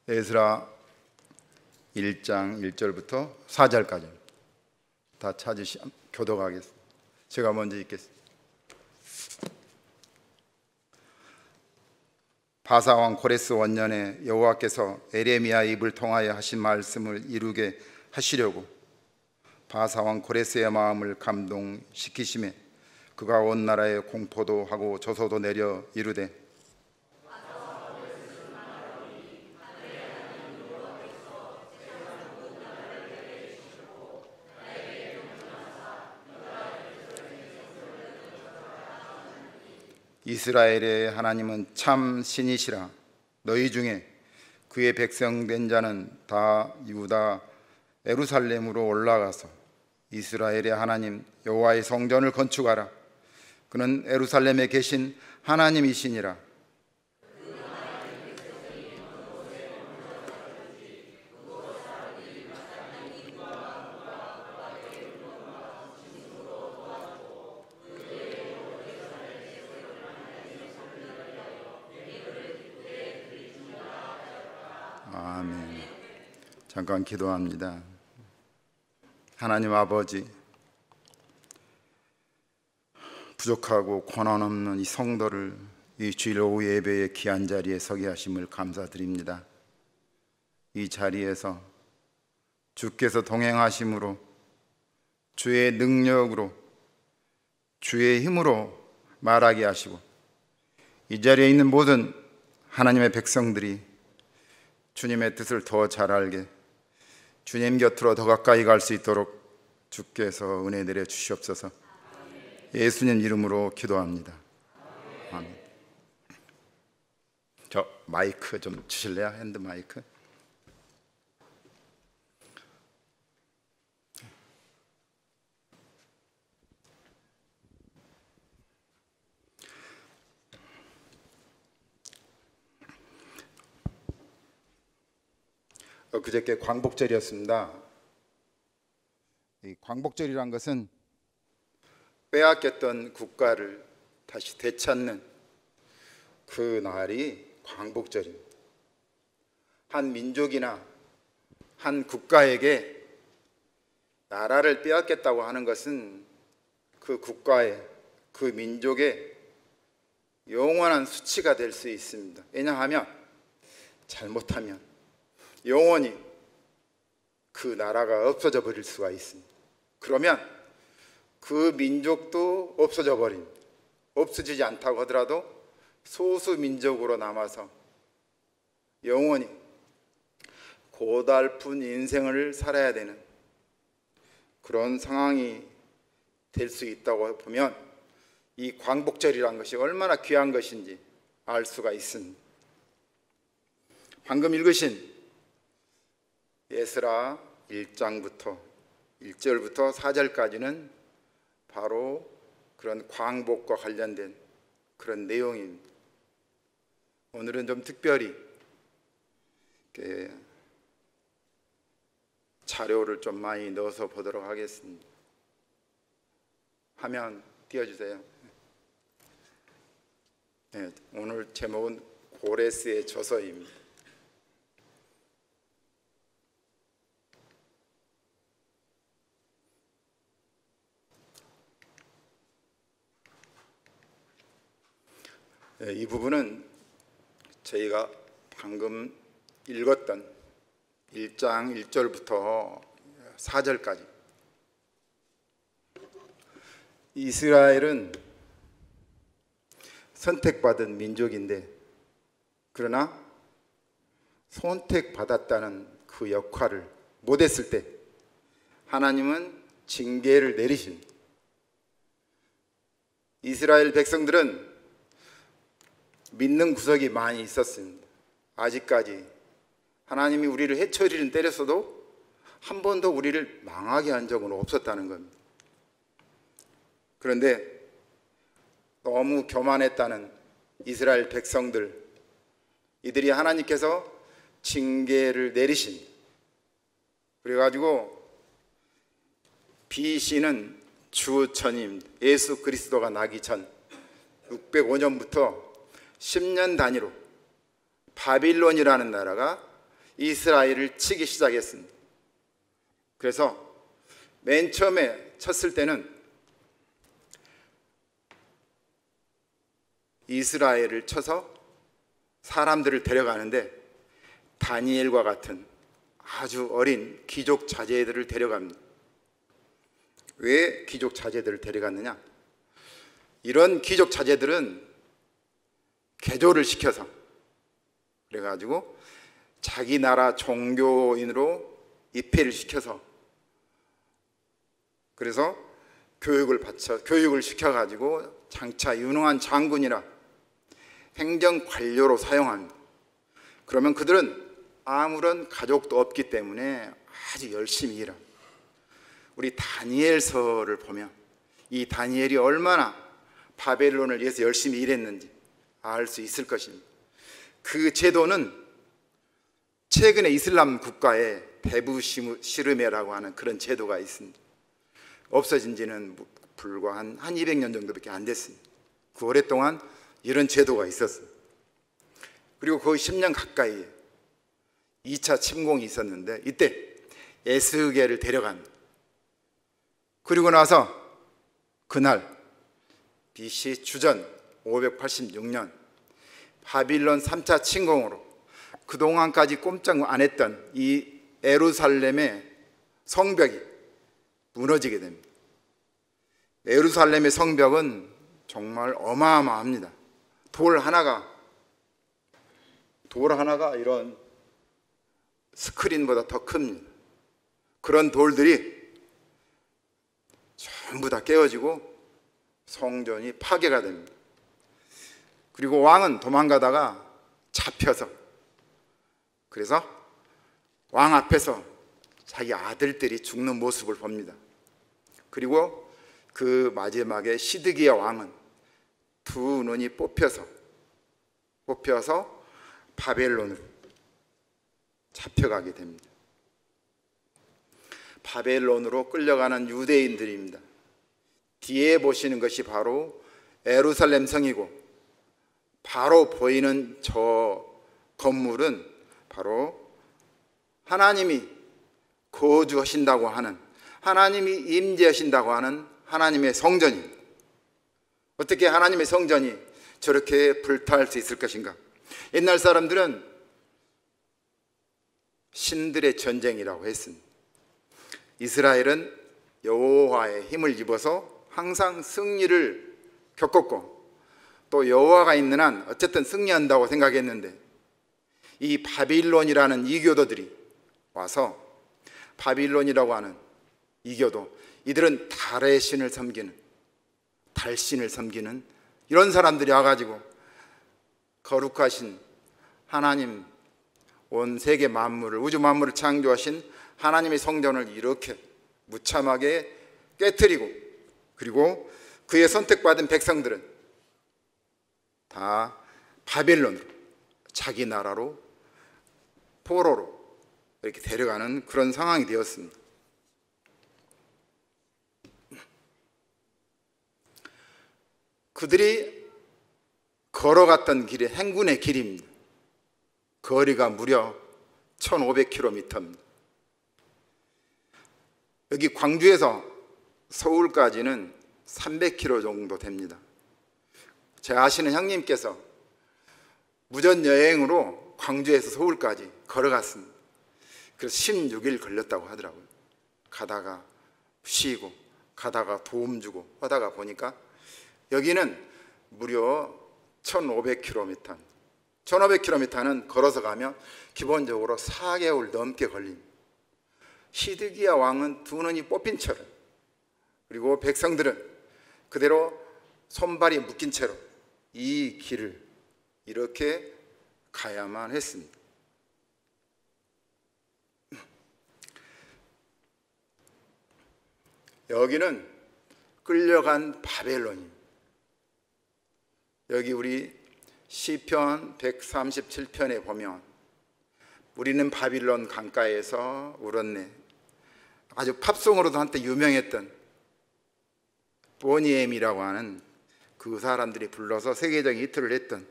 에스라 1장 1절부터 4절까지 다 찾으시면 교독하겠습니다. 제가 먼저 읽겠습니다. 바사 왕 고레스 원년에 여호와께서 에레미야 입을 통하여 하신 말씀을 이루게 하시려고 바사 왕 고레스의 마음을 감동시키심에 그가 온 나라에 공포도 하고 조소도 내려 이르되 이스라엘의 하나님은 참 신이시라. 너희 중에 그의 백성 된 자는 다 유다 예루살렘으로 올라가서 이스라엘의 하나님 여호와의 성전을 건축하라. 그는 예루살렘에 계신 하나님이시니라. 아멘. 잠깐 기도합니다. 하나님 아버지, 부족하고 권한 없는 이 성도를 이 주일 오후 예배의 귀한 자리에 서게 하심을 감사드립니다. 이 자리에서 주께서 동행하심으로 주의 능력으로 주의 힘으로 말하게 하시고 이 자리에 있는 모든 하나님의 백성들이 주님의 뜻을 더 잘 알게 주님 곁으로 더 가까이 갈 수 있도록 주께서 은혜 내려 주시옵소서. 예수님 이름으로 기도합니다. 아멘. 저 마이크 좀 주실래요? 핸드 마이크. 그저께 광복절이었습니다. 이 광복절이란 것은 빼앗겼던 국가를 다시 되찾는 그 날이 광복절입니다. 한 민족이나 한 국가에게 나라를 빼앗겼다고 하는 것은 그 국가의, 그 민족의 영원한 수치가 될 수 있습니다. 왜냐하면 잘못하면 영원히 그 나라가 없어져 버릴 수가 있습니다. 그러면 그 민족도 없어져 버립니다. 없어지지 않다고 하더라도 소수 민족으로 남아서 영원히 고달픈 인생을 살아야 되는 그런 상황이 될 수 있다고 보면 이 광복절이라는 것이 얼마나 귀한 것인지 알 수가 있습니다. 방금 읽으신 에스라 1장부터 1절부터 4절까지는 바로 그런 광복과 관련된 그런 내용입니다. 오늘은 좀 특별히 자료를 좀 많이 넣어서 보도록 하겠습니다. 화면 띄워주세요. 네, 오늘 제목은 고레스의 저서입니다. 이 부분은 저희가 방금 읽었던 1장 1절부터 4절까지 이스라엘은 선택받은 민족인데 그러나 선택받았다는 그 역할을 못했을 때 하나님은 징계를 내리십니다. 이스라엘 백성들은 믿는 구석이 많이 있었습니다. 아직까지 하나님이 우리를 해처리는 때렸어도 한 번도 우리를 망하게 한 적은 없었다는 겁니다. 그런데 너무 교만했다는 이스라엘 백성들, 이들이 하나님께서 징계를 내리신, 그래가지고 BC는 주천임 예수 그리스도가 나기 전 605년부터 10년 단위로 바빌론이라는 나라가 이스라엘을 치기 시작했습니다. 그래서 맨 처음에 쳤을 때는 이스라엘을 쳐서 사람들을 데려가는데 다니엘과 같은 아주 어린 귀족 자제들을 데려갑니다. 왜 귀족 자제들을 데려갔느냐? 이런 귀족 자제들은 개조를 시켜서 그래가지고 자기 나라 종교인으로 입회를 시켜서 그래서 교육을 시켜가지고 장차 유능한 장군이라 행정 관료로 사용합니다. 그러면 그들은 아무런 가족도 없기 때문에 아주 열심히 일합니다. 우리 다니엘서를 보면 이 다니엘이 얼마나 바벨론을 위해서 열심히 일했는지 알 수 있을 것입니다. 그 제도는 최근에 이슬람 국가에 베부시르메라고 하는 그런 제도가 있습니다. 없어진 지는 불과 한 200년 정도밖에 안 됐습니다. 그 오랫동안 이런 제도가 있었어요. 그리고 거의 10년 가까이 2차 침공이 있었는데 이때 에스겔을 데려갑니다. 그리고 나서 그날 BC 주전 586년 바빌론 3차 침공으로 그동안까지 꼼짝 안 했던 이 예루살렘의 성벽이 무너지게 됩니다. 예루살렘의 성벽은 정말 어마어마합니다. 돌 하나가 이런 스크린보다 더 큽니다. 그런 돌들이 전부 다 깨어지고 성전이 파괴가 됩니다. 그리고 왕은 도망가다가 잡혀서 그래서 왕 앞에서 자기 아들들이 죽는 모습을 봅니다. 그리고 그 마지막에 시드기야 왕은 두 눈이 뽑혀서 바벨론으로 잡혀가게 됩니다. 바벨론으로 끌려가는 유대인들입니다. 뒤에 보시는 것이 바로 예루살렘 성이고 바로 보이는 저 건물은 바로 하나님이 거주하신다고 하는, 하나님이 임재하신다고 하는 하나님의 성전입니다. 어떻게 하나님의 성전이 저렇게 불타할 수 있을 것인가? 옛날 사람들은 신들의 전쟁이라고 했습니다. 이스라엘은 여호와의 힘을 입어서 항상 승리를 겪었고 또 여호와가 있는 한 어쨌든 승리한다고 생각했는데 이 바빌론이라는 이교도들이 와서 바빌론이라고 하는 이교도, 이들은 달의 신을 섬기는, 달신을 섬기는 이런 사람들이 와가지고 거룩하신 하나님, 온 세계 만물을, 우주 만물을 창조하신 하나님의 성전을 이렇게 무참하게 깨트리고, 그리고 그의 선택받은 백성들은 다 바벨론으로, 자기 나라로, 포로로 이렇게 데려가는 그런 상황이 되었습니다. 그들이 걸어갔던 길이 행군의 길입니다. 거리가 무려 1500km입니다. 여기 광주에서 서울까지는 300km 정도 됩니다. 제가 아시는 형님께서 무전 여행으로 광주에서 서울까지 걸어갔습니다. 그래서 16일 걸렸다고 하더라고요. 가다가 쉬고 가다가 도움 주고 하다가 보니까 여기는 무려 1500km, 1500km는 걸어서 가면 기본적으로 4개월 넘게 걸립니다. 시드기야 왕은 두 눈이 뽑힌 채로, 그리고 백성들은 그대로 손발이 묶인 채로 이 길을 이렇게 가야만 했습니다. 여기는 끌려간 바벨론입니다. 여기 우리 시편 137편에 보면 우리는 바빌론 강가에서 울었네, 아주 팝송으로도 한때 유명했던 보니엠이라고 하는 그 사람들이 불러서 세계적인 히트를 했던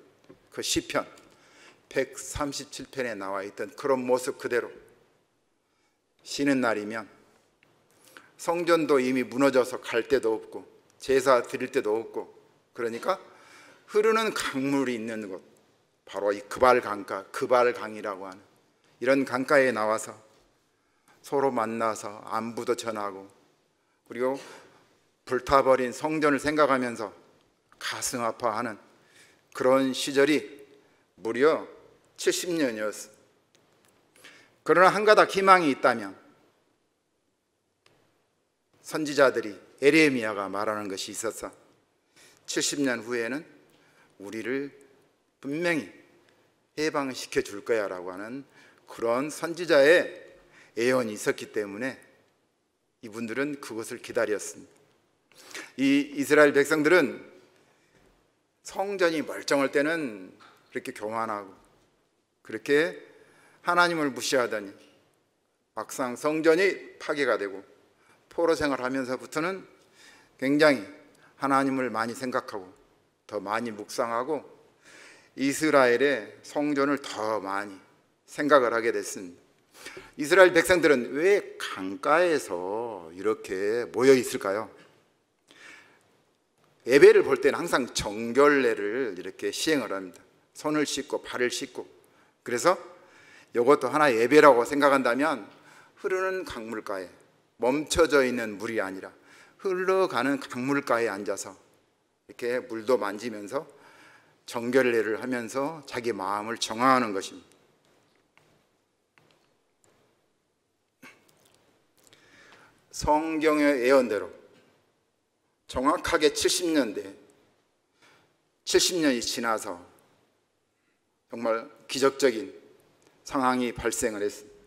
그 시편 137편에 나와 있던 그런 모습 그대로 쉬는 날이면 성전도 이미 무너져서 갈 데도 없고 제사 드릴 데도 없고, 그러니까 흐르는 강물이 있는 곳, 바로 이 그발강가, 그발강이라고 하는 이런 강가에 나와서 서로 만나서 안부도 전하고, 그리고 불타버린 성전을 생각하면서 가슴 아파하는 그런 시절이 무려 70년이었어. 그러나 한 가닥 희망이 있다면 선지자들이 에레미야가 말하는 것이 있었어. 70년 후에는 우리를 분명히 해방시켜 줄 거야 라고 하는 그런 선지자의 예언이 있었기 때문에 이분들은 그것을 기다렸습니다. 이 이스라엘 백성들은 성전이 멀쩡할 때는 그렇게 교만하고 그렇게 하나님을 무시하더니 막상 성전이 파괴가 되고 포로 생활하면서부터는 굉장히 하나님을 많이 생각하고 더 많이 묵상하고 이스라엘의 성전을 더 많이 생각을 하게 됐습니다. 이스라엘 백성들은 왜 강가에서 이렇게 모여 있을까요? 예배를 볼 때는 항상 정결례를 이렇게 시행을 합니다. 손을 씻고 발을 씻고. 그래서 이것도 하나의 예배라고 생각한다면 흐르는 강물가에 멈춰져 있는 물이 아니라 흘러가는 강물가에 앉아서 이렇게 물도 만지면서 정결례를 하면서 자기 마음을 정화하는 것입니다. 성경의 예언대로 정확하게 70년이 지나서 정말 기적적인 상황이 발생을 했습니다.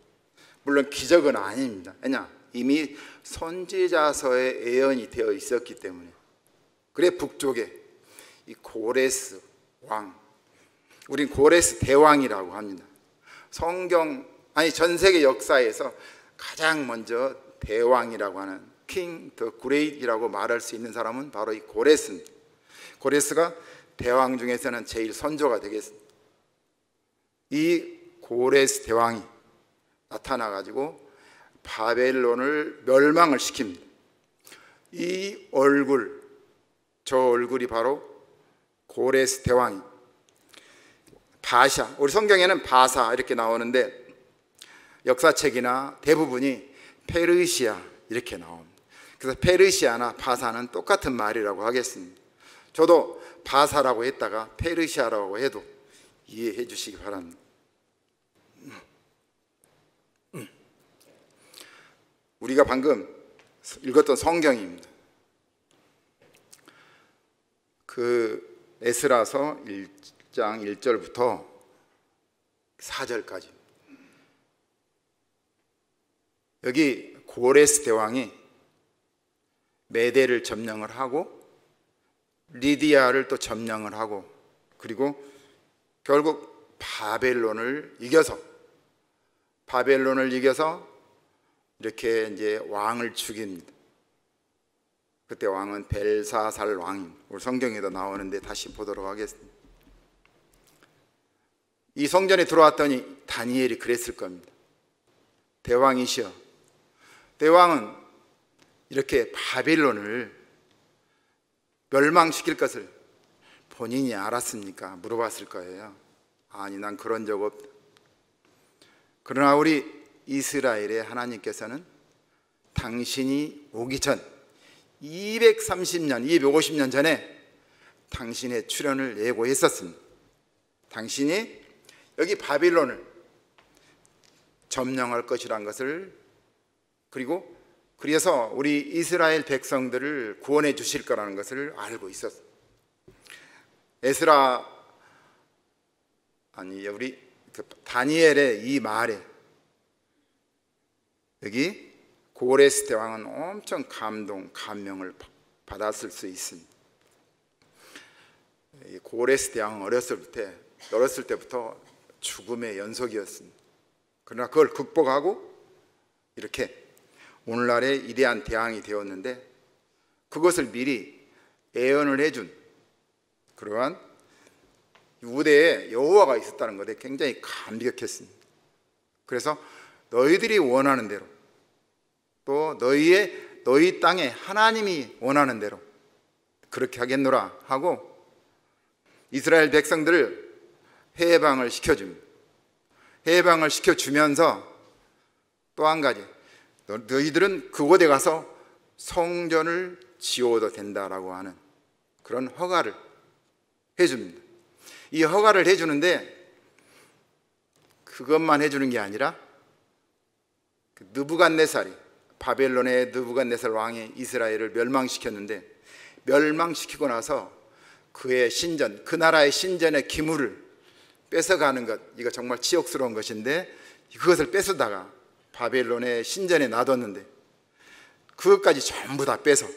물론 기적은 아닙니다. 왜냐? 이미 선지자서에 예언이 되어 있었기 때문에. 그래 북쪽에 이 고레스 왕, 우린 고레스 대왕이라고 합니다. 전 세계 역사에서 가장 먼저 대왕이라고 하는 king the great이라고 말할 수 있는 사람은 바로 이 고레스입니다. 고레스가 대왕 중에서는 제일 선조가 되겠습니다. 이 고레스 대왕이 나타나가지고 바벨론을 멸망을 시킵니다. 이 얼굴, 저 얼굴이 바로 고레스 대왕이 바샤, 우리 성경에는 바사 이렇게 나오는데 역사책이나 대부분이 페르시아 이렇게 나옵니다. 그래서 페르시아나 바사는 똑같은 말이라고 하겠습니다. 저도 바사라고 했다가 페르시아라고 해도 이해해 주시기 바랍니다. 우리가 방금 읽었던 성경입니다. 그 에스라서 1장 1절부터 4절까지. 여기 고레스 대왕이 메대를 점령을 하고 리디아를 또 점령을 하고 그리고 결국 바벨론을 이겨서 이렇게 이제 왕을 죽입니다. 그때 왕은 벨사살 왕입니다. 우리 성경에도 나오는데 다시 보도록 하겠습니다. 이 성전에 들어왔더니 다니엘이 그랬을 겁니다. 대왕이시여, 대왕은 이렇게 바벨론을 멸망시킬 것을 본인이 알았습니까? 물어봤을 거예요. 아니, 난 그런 적 없다. 그러나 우리 이스라엘의 하나님께서는 당신이 오기 전 230년, 250년 전에 당신의 출현을 예고했었습니다. 당신이 여기 바빌론을 점령할 것이란 것을, 그리고 그래서 우리 이스라엘 백성들을 구원해 주실 거라는 것을 알고 있었어요. 우리 다니엘의 이 말에 여기 고레스 대왕은 엄청 감명을 받았을 수 있습니다. 고레스 대왕은 어렸을 때부터 죽음의 연속이었습니다. 그러나 그걸 극복하고 이렇게 오늘날의 위대한 대왕이 되었는데, 그것을 미리 예언을 해준 그러한 우대에 여호와가 있었다는 것에 굉장히 감격했습니다. 그래서 너희들이 원하는 대로, 또 너희 땅에 하나님이 원하는 대로 그렇게 하겠노라 하고 이스라엘 백성들을 해방을 시켜줍니다. 해방을 시켜주면서 또 한 가지, 너희들은 그곳에 가서 성전을 지어도 된다라고 하는 그런 허가를 해줍니다. 이 허가를 해주는데 그것만 해주는 게 아니라 느부갓네살이, 바벨론의 느부갓네살 왕이 이스라엘을 멸망시켰는데, 멸망시키고 나서 그의 신전, 그 나라의 신전의 기물을 뺏어가는 것, 이거 정말 치욕스러운 것인데 그것을 뺏어다가 바벨론의 신전에 놔뒀는데 그것까지 전부 다 빼서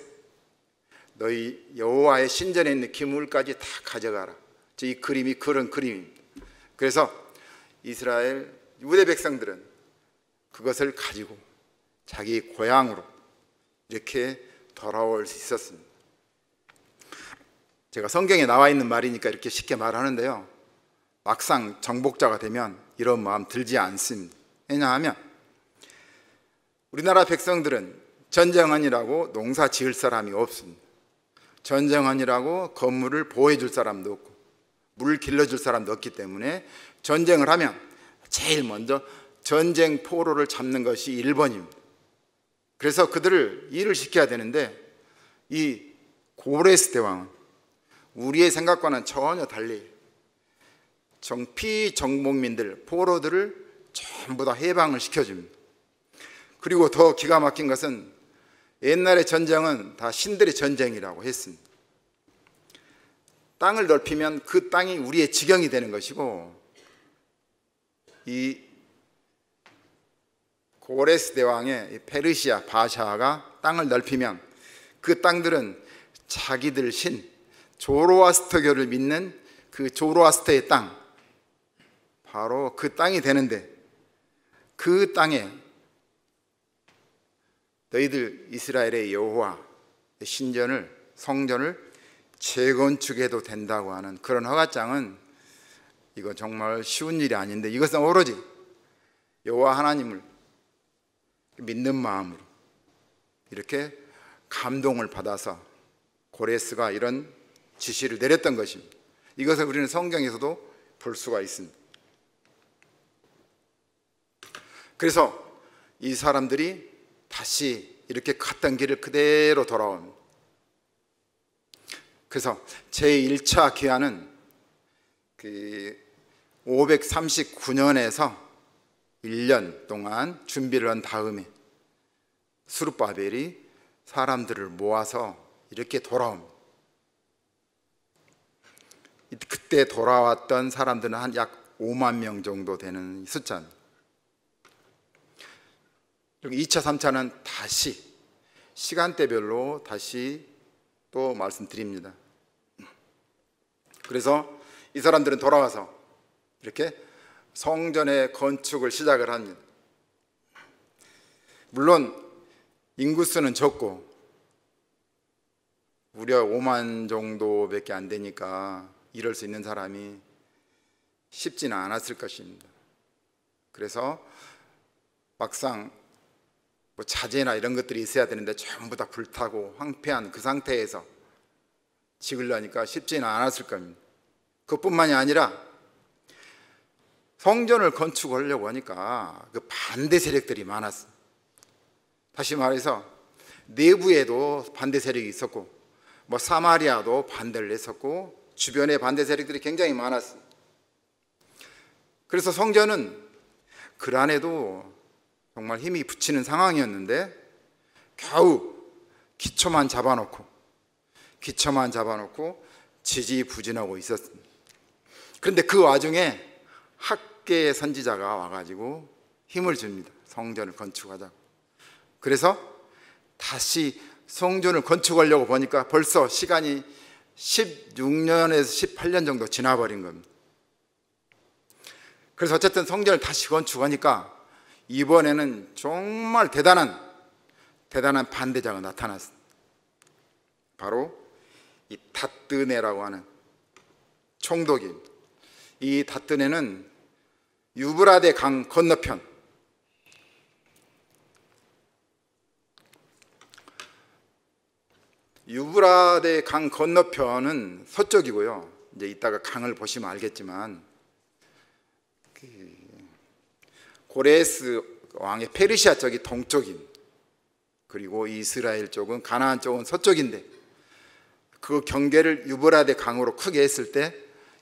너희 여호와의 신전에 있는 기물까지 다 가져가라. 이 그림이 그런 그림입니다. 그래서 이스라엘 유대 백성들은 그것을 가지고 자기 고향으로 이렇게 돌아올 수 있었습니다. 제가 성경에 나와 있는 말이니까 이렇게 쉽게 말하는데요, 막상 정복자가 되면 이런 마음 들지 않습니다. 왜냐하면 우리나라 백성들은 전쟁원이라고 농사 지을 사람이 없습니다. 전쟁원이라고 건물을 보호해 줄 사람도 없고 물 길러줄 사람도 없기 때문에 전쟁을 하면 제일 먼저 전쟁 포로를 잡는 것이 1번입니다. 그래서 그들을 일을 시켜야 되는데 이 고레스 대왕은 우리의 생각과는 전혀 달리 피정복민들, 포로들을 전부 다 해방을 시켜줍니다. 그리고 더 기가 막힌 것은 옛날의 전쟁은 다 신들의 전쟁이라고 했습니다. 땅을 넓히면 그 땅이 우리의 지경이 되는 것이고, 이 고레스 대왕의 페르시아 바샤가 땅을 넓히면 그 땅들은 자기들 신 조로아스터교를 믿는 그 조로아스터의 땅, 바로 그 땅이 되는데, 그 땅에 너희들 이스라엘의 여호와 신전을, 성전을 재건축해도 된다고 하는 그런 허가장은 이거 정말 쉬운 일이 아닌데, 이것은 오로지 여호와 하나님을 믿는 마음으로 이렇게 감동을 받아서 고레스가 이런 지시를 내렸던 것입니다. 이것을 우리는 성경에서도 볼 수가 있습니다. 그래서 이 사람들이 다시 이렇게 갔던 길을 그대로 돌아옵니다. 그래서 제1차 기한은 539년에서 1년 동안 준비를 한 다음에 스룹바벨이 사람들을 모아서 이렇게 돌아옵니다. 그때 돌아왔던 사람들은 한 약 5만 명 정도 되는 숫자입니다. 그리고 2차, 3차는 다시 시간대별로 다시 또 말씀드립니다. 그래서 이 사람들은 돌아와서 이렇게 성전의 건축을 시작을 합니다. 물론 인구수는 적고 무려 5만 정도밖에 안 되니까 이럴 수 있는 사람이 쉽지는 않았을 것입니다. 그래서 막상 자재나 이런 것들이 있어야 되는데 전부 다 불타고 황폐한 그 상태에서 지으려니까 쉽지는 않았을 겁니다. 그것뿐만이 아니라 성전을 건축하려고 하니까 그 반대 세력들이 많았어요. 다시 말해서 내부에도 반대 세력이 있었고, 사마리아도 반대를 했었고, 주변에 반대 세력들이 굉장히 많았어요. 그래서 성전은 그 안에도 정말 힘이 붙이는 상황이었는데 겨우 기초만 잡아놓고 지지부진하고 있었습니다. 그런데 그 와중에 학계의 선지자가 와가지고 힘을 줍니다. 성전을 건축하자고. 그래서 다시 성전을 건축하려고 보니까 벌써 시간이 16년에서 18년 정도 지나버린 겁니다. 그래서 어쨌든 성전을 다시 건축하니까 이번에는 정말 대단한 반대자가 나타났습니다. 바로 이 다뜨네라고 하는 총독입니다. 이 다뜨네는 유브라데 강 건너편, 유브라데 강 건너편은 서쪽이고요. 이제 이따가 강을 보시면 알겠지만 고레스 왕의 페르시아 쪽이 동쪽인, 그리고 이스라엘 쪽은, 가나안 쪽은 서쪽인데, 그 경계를 유브라데 강으로 크게 했을 때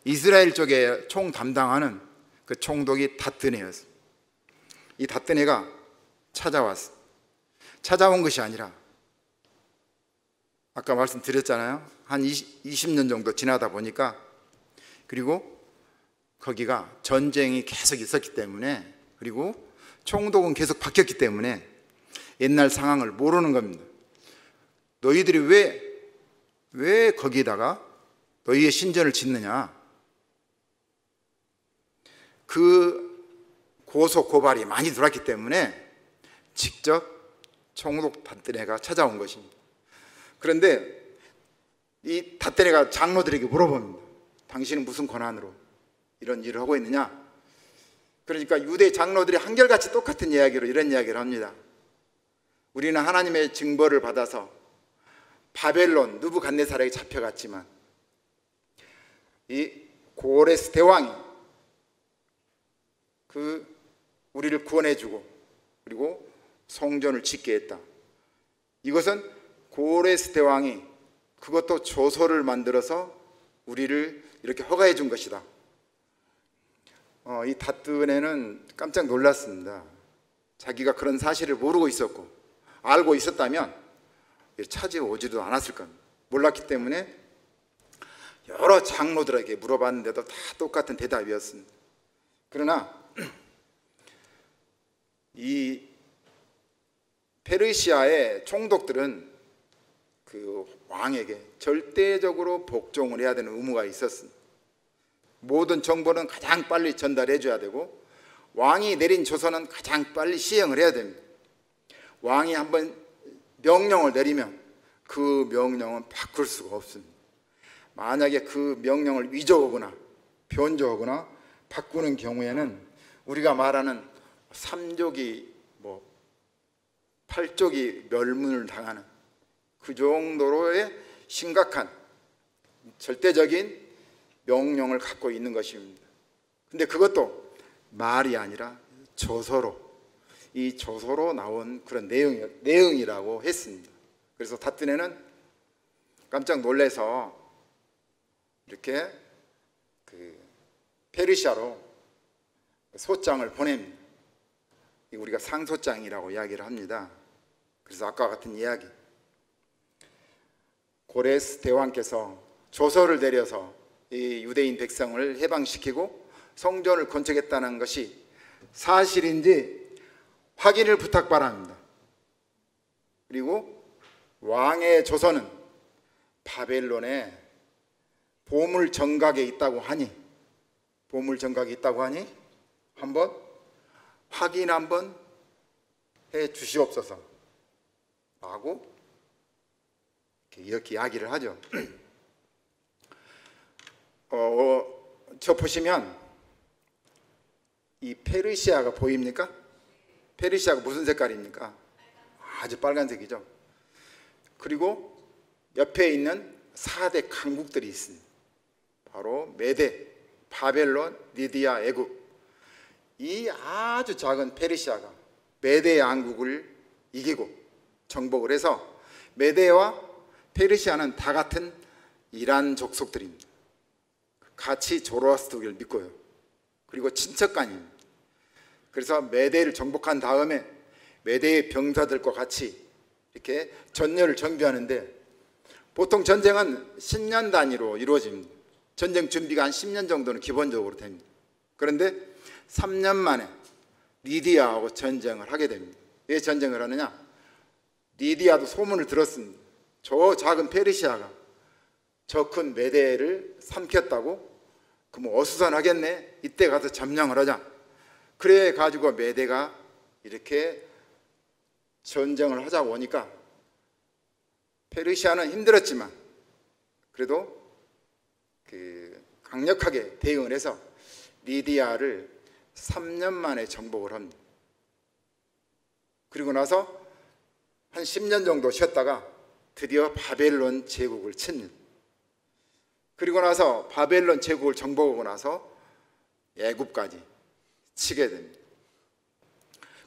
이스라엘 쪽에 총 담당하는 그 총독이 다뜨네였어. 이 다뜨네가 찾아왔어. 찾아온 것이 아니라 아까 말씀드렸잖아요. 한 20년 정도 지나다 보니까, 그리고 거기가 전쟁이 계속 있었기 때문에, 그리고 총독은 계속 바뀌었기 때문에 옛날 상황을 모르는 겁니다. 너희들이 왜 거기다가 너희의 신전을 짓느냐? 그 고소 고발이 많이 들어왔기 때문에 직접 총독 다뜨네가 찾아온 것입니다. 그런데 이 다뜨네가 장로들에게 물어봅니다. 당신은 무슨 권한으로 이런 일을 하고 있느냐? 그러니까 유대 장로들이 한결같이 똑같은 이야기로 이런 이야기를 합니다. 우리는 하나님의 징벌을 받아서 바벨론 느부갓네살에게 잡혀갔지만 이 고레스 대왕이 우리를 구원해주고 그리고 성전을 짓게 했다. 이것은 고레스 대왕이 그것도 조서를 만들어서 우리를 이렇게 허가해 준 것이다. 이 다뜨네는 깜짝 놀랐습니다. 자기가 그런 사실을 모르고 있었고, 알고 있었다면 찾아오지도 않았을 겁니다. 몰랐기 때문에 여러 장로들에게 물어봤는데도 다 똑같은 대답이었습니다. 그러나 이 페르시아의 총독들은 그 왕에게 절대적으로 복종을 해야 되는 의무가 있었습니다. 모든 정보는 가장 빨리 전달해 줘야 되고, 왕이 내린 조서는 가장 빨리 시행을 해야 됩니다. 왕이 한번 명령을 내리면 그 명령은 바꿀 수가 없습니다. 만약에 그 명령을 위조하거나 변조하거나 바꾸는 경우에는 우리가 말하는 3족이 8족이 멸문을 당하는 그 정도로의 심각한 절대적인 명령을 갖고 있는 것입니다. 근데 그것도 말이 아니라 조서로, 이 조서로 나온 그런 내용이라고 했습니다. 그래서 다뜨네는 깜짝 놀라서 이렇게 페르시아로 소장을 보냅니다. 우리가 상소장이라고 이야기를 합니다. 그래서 아까 같은 이야기, 고레스 대왕께서 조서를 내려서 이 유대인 백성을 해방시키고 성전을 건축했다는 것이 사실인지 확인을 부탁바랍니다. 그리고 왕의 조서는 바벨론에 보물 정각에 있다고 하니 한번 확인 한번 해 주시옵소서 라고 이렇게 이야기를 하죠. 저 보시면 이 페르시아가 보입니까? 페르시아가 무슨 색깔입니까? 아주 빨간색이죠. 그리고 옆에 있는 4대 강국들이 있습니다. 바로 메데, 바벨론, 리디아, 애굽. 이 아주 작은 페르시아가 메데 왕국을 이기고 정복을 해서, 메데와 페르시아는 다 같은 이란 족속들입니다. 같이 조로아스터를 믿고요. 그리고 친척간입니다. 그래서 메데를 정복한 다음에 메데의 병사들과 같이 이렇게 전열을 정비하는데, 보통 전쟁은 10년 단위로 이루어집니다. 전쟁 준비가 한 10년 정도는 기본적으로 됩니다. 그런데 3년 만에 리디아하고 전쟁을 하게 됩니다. 왜 전쟁을 하느냐? 리디아도 소문을 들었습니다. 저 작은 페르시아가 저 큰 메데를 삼켰다고, 그럼 어수선하겠네, 이때 가서 점령을 하자. 그래 가지고 메데가 이렇게 전쟁을 하자고 하니까 페르시아는 힘들었지만 그래도 강력하게 대응을 해서 리디아를 3년 만에 정복을 합니다. 그리고 나서 한 10년 정도 쉬었다가 드디어 바벨론 제국을 칩니다. 그리고 나서 바벨론 제국을 정복하고 나서 애굽까지 치게 됩니다.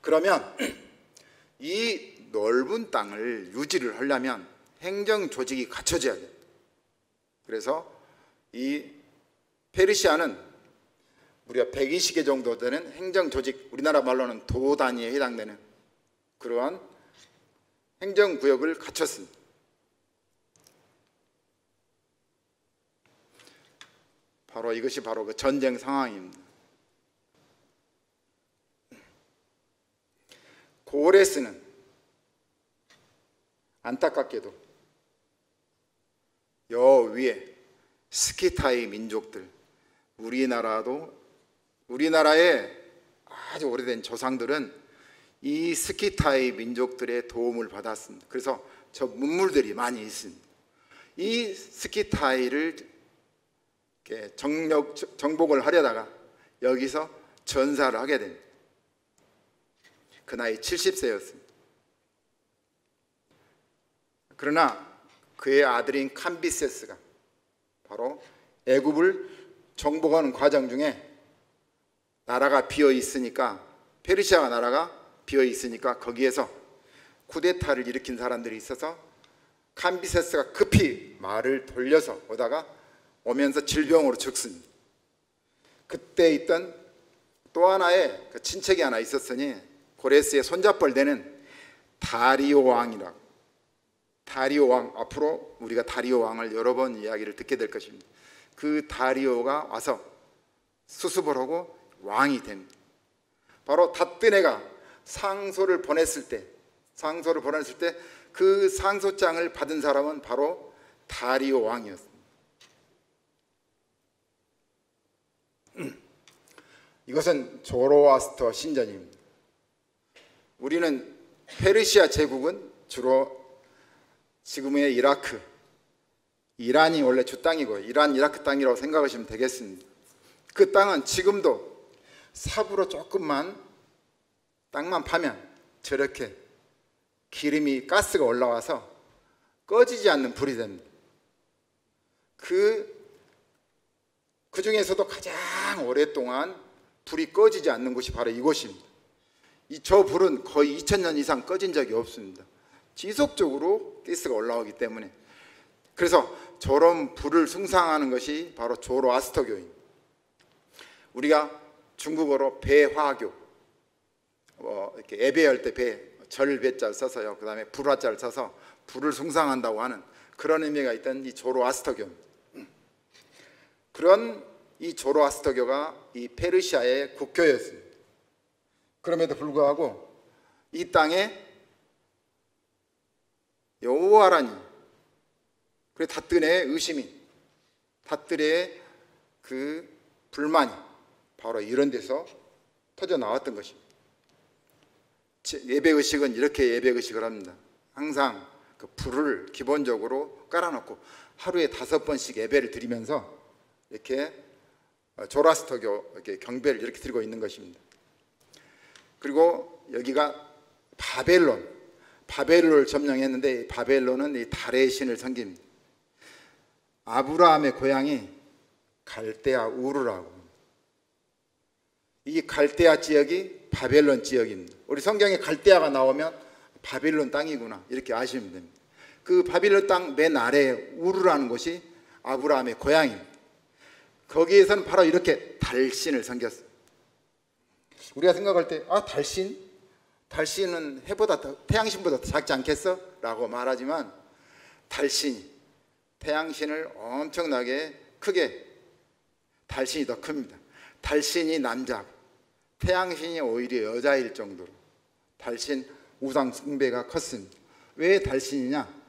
그러면 이 넓은 땅을 유지를 하려면 행정 조직이 갖춰져야 돼요. 그래서 이 페르시아는 무려 120개 정도 되는 행정 조직, 우리나라 말로는 도 단위에 해당되는 그러한 행정 구역을 갖췄습니다. 바로 이것이 바로 그 전쟁 상황입니다. 고레스는 안타깝게도 여 위에 스키타이 민족들, 우리나라의 아주 오래된 조상들은 이 스키타이 민족들의 도움을 받았습니다. 그래서 저 문물들이 많이 있습니다. 이 스키타이를 정복을 하려다가 여기서 전사를 하게 됩니다. 그 나이 70세였습니다. 그러나 그의 아들인 캄비세스가 바로 애굽을 정복하는 과정 중에 나라가 비어 있으니까, 페르시아 나라가 비어 있으니까 거기에서 쿠데타를 일으킨 사람들이 있어서 캄비세스가 급히 말을 돌려서 오면서 질병으로 죽습니다. 그때 있던 또 하나의 그 친척이 하나 있었으니 고레스의 손잡벌 되는 다리오 왕이라고. 다리오 왕, 앞으로 우리가 다리오 왕을 여러 번 이야기를 듣게 될 것입니다. 그 다리오가 와서 수습을 하고 왕이 됩니다. 바로 다뜨네가 상소를 보냈을 때 그 상소장을 받은 사람은 바로 다리오 왕이었습니다. 이것은 조로아스터 신전입니다. 우리는 페르시아 제국은 주로 지금의 이라크, 이란이 원래 주 땅이고 이란, 이라크 땅이라고 생각하시면 되겠습니다. 그 땅은 지금도 삽으로 조금만 땅만 파면 저렇게 기름이, 가스가 올라와서 꺼지지 않는 불이 됩니다. 그 중에서도 가장 오랫동안 불이 꺼지지 않는 곳이 바로 이곳입니다. 저 불은 거의 2000년 이상 꺼진 적이 없습니다. 지속적으로 가스가 올라오기 때문에. 그래서 저런 불을 숭상하는 것이 바로 조로아스터교입니다. 우리가 중국어로 배화교, 이렇게 예배할 때 절배자를 써서요, 그 다음에 불화자를 써서 불을 숭상한다고 하는 그런 의미가 있던 이 조로아스터교입니다. 그런 이 조로아스터교가 이 페르시아의 국교였습니다. 그럼에도 불구하고 이 땅에 여호와라니, 그래 다뜨네의 의심이, 다뜨네의 그 불만이 바로 이런 데서 터져 나왔던 것입니다. 예배의식은 이렇게 예배의식을 합니다. 항상 그 불을 기본적으로 깔아놓고 하루에 5번씩 예배를 드리면서 이렇게 조로아스터교 이렇게 경배를 이렇게 드리고 있는 것입니다. 그리고 여기가 바벨론을 점령했는데, 바벨론은 이 달의 신을 섬깁니다. 아브라함의 고향이 갈대아 우르라고. 이 갈대아 지역이 바벨론 지역입니다. 우리 성경에 갈대아가 나오면 바벨론 땅이구나 이렇게 아시면 됩니다. 그 바벨론 땅 맨 아래에 우르라는 곳이 아브라함의 고향입니다. 거기에서는 바로 이렇게 달신을 섬겼어요. 우리가 생각할 때 달신은 태양신보다 더 작지 않겠어? 라고 말하지만 달신이 태양신을 엄청나게 크게, 달신이 더 큽니다. 달신이 남자고 태양신이 오히려 여자일 정도로 달신 우상 숭배가 컸습니다. 왜 달신이냐?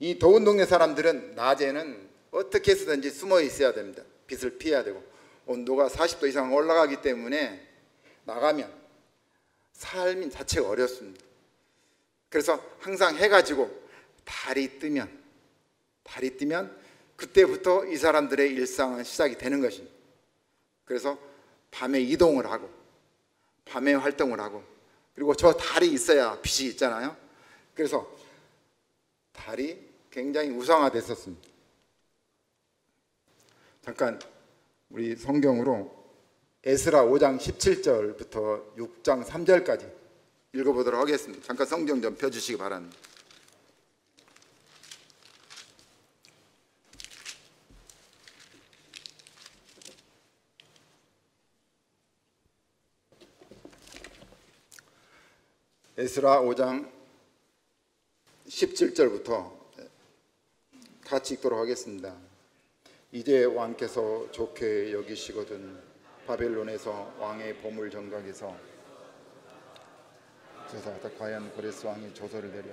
이 더운 동네 사람들은 낮에는 어떻게 해서든지 숨어 있어야 됩니다. 빛을 피해야 되고 온도가 40도 이상 올라가기 때문에 나가면 삶이 자체가 어렵습니다. 그래서 항상 해가 지고 달이 뜨면 그때부터 이 사람들의 일상은 시작이 되는 것입니다. 그래서 밤에 이동을 하고 밤에 활동을 하고, 그리고 저 달이 있어야 빛이 있잖아요. 그래서 달이 굉장히 우상화됐었습니다. 잠깐 우리 성경으로 에스라 5장 17절부터 6장 3절까지 읽어보도록 하겠습니다. 잠깐 성경 좀 펴주시기 바랍니다. 에스라 5장 17절부터 같이 읽도록 하겠습니다. 이제 왕께서 좋게 여기시거든 바벨론에서 왕의 보물 정각에서 조사하다 과연 고레스 왕이 조서를 내려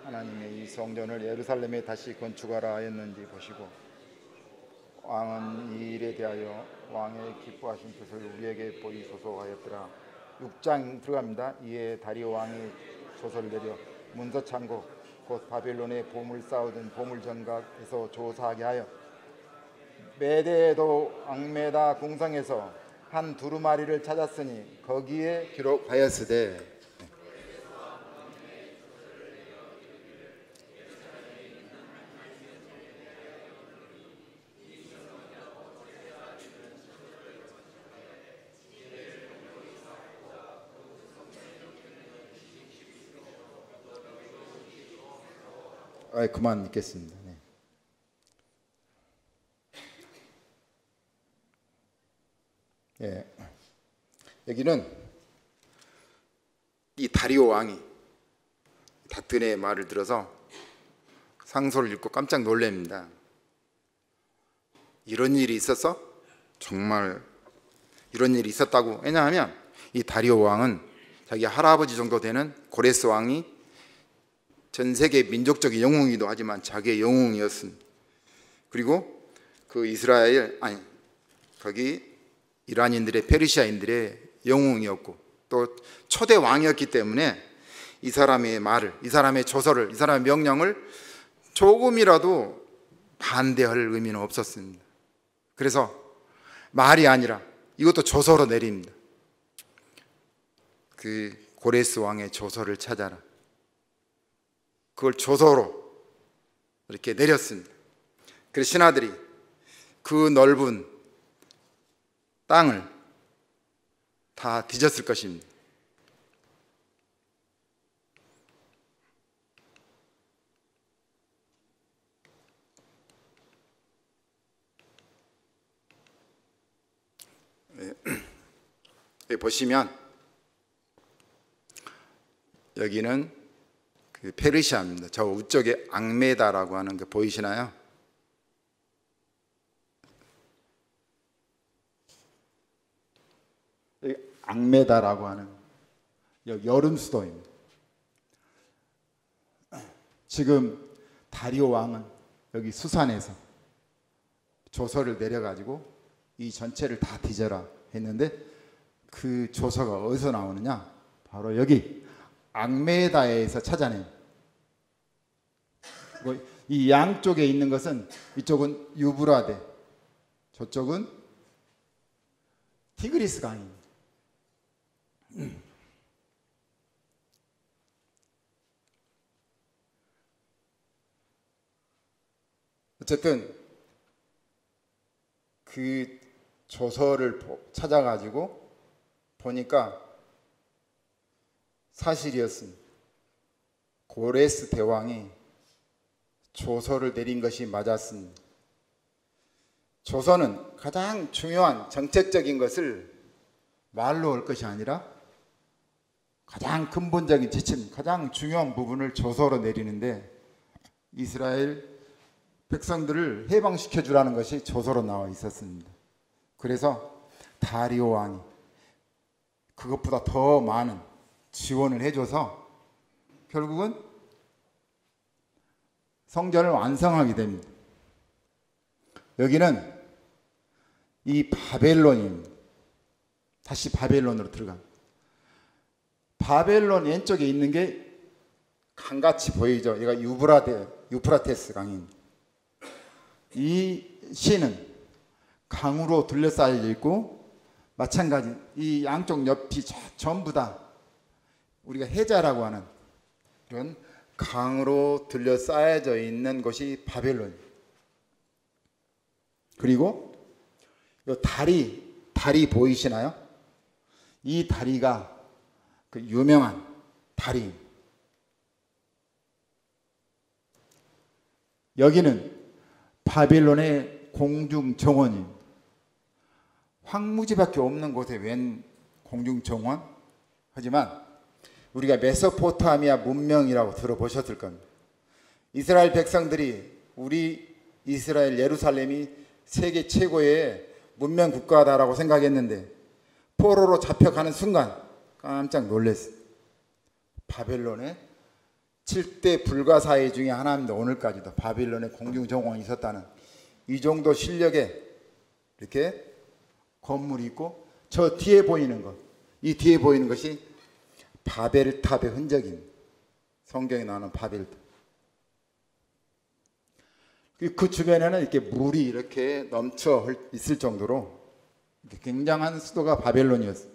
하나님의 이 성전을 예루살렘에 다시 건축하라 하였는지 보시고, 왕은 이 일에 대하여 왕의 기뻐하신 뜻을 우리에게 보이소서 하였더라. 6장 들어갑니다. 이에 다리오 왕이 조서를 내려 문서창고 곧 바벨론의 보물 쌓으던 보물 정각에서 조사하게 하여 메대도 앙메다 궁성에서 한 두루마리를 찾았으니 거기에 기록하였으되, 그만 읽겠습니다. 네. 예. 여기는 이 다리오 왕이 닥든의 말을 들어서 상소를 읽고 깜짝 놀랍니다. 이런 일이 있었어? 정말 이런 일이 있었다고? 왜냐하면 이 다리오 왕은 자기 할아버지 정도 되는 고레스 왕이 전 세계 민족적인 영웅이기도 하지만 자기의 영웅이었습니다. 그리고 그 이스라엘, 거기 이란인들의, 페르시아인들의 영웅이었고 또 초대 왕이었기 때문에 이 사람의 말을, 이 사람의 조서를, 이 사람의 명령을 조금이라도 반대할 의미는 없었습니다. 그래서 말이 아니라 이것도 조서로 내립니다. 그 고레스 왕의 조서를 찾아라. 그걸 조서로 이렇게 내렸습니다. 그래서 신하들이 그 넓은 땅을 다 뒤졌을 것입니다. 여기 보시면 여기는 그 페르시아입니다. 저 우쪽에 앙메다라고 하는 게 보이시나요? 여기 앙메다라고 하는 여기 여름 수도입니다. 지금 다리오 왕은 여기 수산에서 조서를 내려가지고 이 전체를 다 뒤져라 했는데, 그 조서가 어디서 나오느냐? 바로 여기 앙메다에서 찾아낸, 이 양쪽에 있는 것은, 이쪽은 유브라데, 저쪽은 티그리스 강입니다. 어쨌든 그 조서를 찾아가지고 보니까 사실이었습니다. 고레스 대왕이 조서를 내린 것이 맞았습니다. 조서는 가장 중요한 정책적인 것을 말로 할 것이 아니라 가장 근본적인 지침, 가장 중요한 부분을 조서로 내리는데, 이스라엘 백성들을 해방시켜 주라는 것이 조서로 나와 있었습니다. 그래서 다리오 왕이 그것보다 더 많은 지원을 해줘서 결국은 성전을 완성하게 됩니다. 여기는 이 바벨론입니다. 다시 바벨론으로 들어갑니다. 바벨론 왼쪽에 있는 게 강같이 보이죠. 얘가 유프라테스 강입니다. 이 시는 강으로 둘러싸여 있고 마찬가지 이 양쪽 옆이 전부 다 우리가 해자라고 하는 이런 강으로 들려 쌓여져 있는 곳이 바벨론. 그리고 이 다리 보이시나요? 이 다리가 그 유명한 다리. 여기는 바벨론의 공중정원입니다. 황무지밖에 없는 곳에 웬 공중정원? 하지만 우리가 메소포타미아 문명이라고 들어보셨을 겁니다. 이스라엘 백성들이 우리 이스라엘 예루살렘이 세계 최고의 문명 국가다라고 생각했는데 포로로 잡혀가는 순간 깜짝 놀랐어요. 바벨론의 7대 불가사의 중에 하나입니다. 오늘까지도 바벨론의 공중정원이 있었다는 이 정도 실력에 이렇게 건물이 있고 저 뒤에 보이는 것, 이 뒤에 보이는 것이 바벨탑의 흔적입니다. 성경에 나오는 바벨탑. 그 주변에는 이렇게 물이 이렇게 넘쳐 있을 정도로 굉장한 수도가 바벨론이었어요.